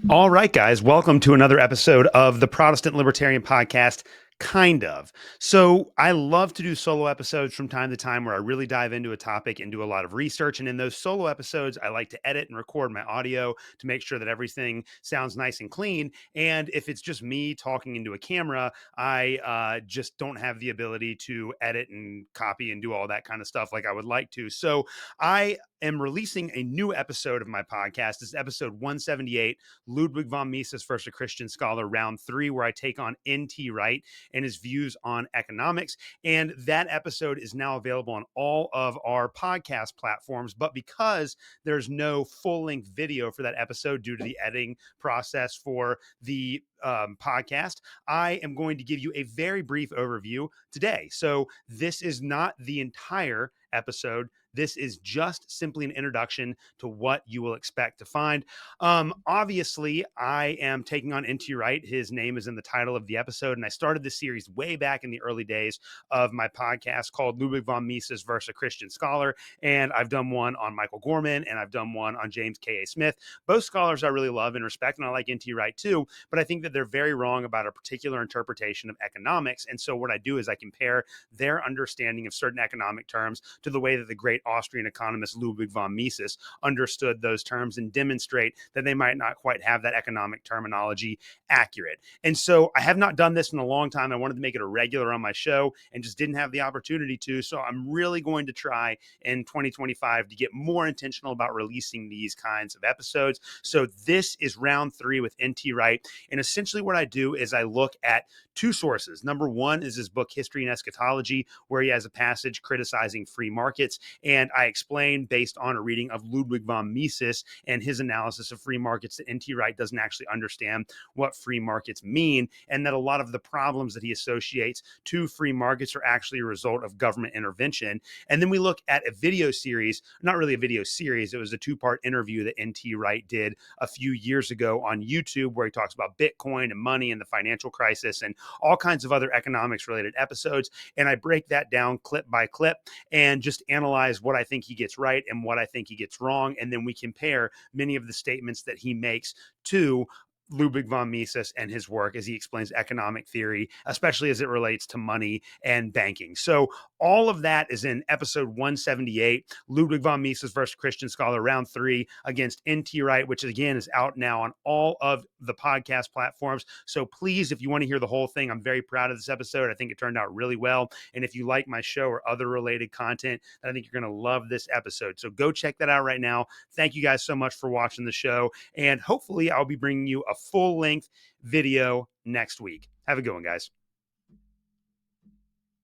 All right, guys, welcome to another episode of the Protestant Libertarian Podcast. Kind of. So, I love to do solo episodes from time to time where I really dive into a topic and do a lot of research. And in those solo episodes, I like to edit and record my audio to make sure that everything sounds nice and clean. And if it's just me talking into a camera, I just don't have the ability to edit and copy and do all that kind of stuff like I would like to. So, I am releasing a new episode of my podcast. This is episode 178, Ludwig von Mises versus a Christian Scholar, round 3, where I take on N.T. Wright and his views on economics. And that episode is now available on all of our podcast platforms. But because there's no full length video for that episode due to the editing process for the podcast, I am going to give you a very brief overview today. So this is not the entire episode. This is just simply an introduction to what you will expect to find. Obviously, I am taking on N.T. Wright. His name is in the title of the episode, and I started this series way back in the early days of my podcast called Ludwig von Mises versus a Christian Scholar, and I've done one on Michael Gorman, and I've done one on James K.A. Smith. Both scholars I really love and respect, and I like N.T. Wright too, but I think that they're very wrong about a particular interpretation of economics, and so what I do is I compare their understanding of certain economic terms to the way that the great Austrian economist Ludwig von Mises understood those terms and demonstrate that they might not quite have that economic terminology accurate. And so I have not done this in a long time. I wanted to make it a regular on my show and just didn't have the opportunity to. So I'm really going to try in 2025 to get more intentional about releasing these kinds of episodes. So this is round 3 with N.T. Wright. And essentially what I do is I look at two sources. Number one is his book, History and Eschatology, where he has a passage criticizing free markets. And I explain, based on a reading of Ludwig von Mises and his analysis of free markets, that N.T. Wright doesn't actually understand what free markets mean, and that a lot of the problems that he associates to free markets are actually a result of government intervention. And then we look at a video series, not really a video series, it was a 2-part interview that N.T. Wright did a few years ago on YouTube, where he talks about Bitcoin and money and the financial crisis and all kinds of other economics related episodes. And I break that down clip by clip and just analyze what I think he gets right and what I think he gets wrong. And then we compare many of the statements that he makes to Ludwig von Mises and his work as he explains economic theory, especially as it relates to money and banking. So all of that is in episode 178, Ludwig von Mises versus Christian Scholar, round 3 against N.T. Wright, which again is out now on all of the podcast platforms. So please, if you want to hear the whole thing, I'm very proud of this episode. I think it turned out really well. And if you like my show or other related content, I think you're going to love this episode. So go check that out right now. Thank you guys so much for watching the show. And hopefully I'll be bringing you a full length video next week. Have a good one, guys.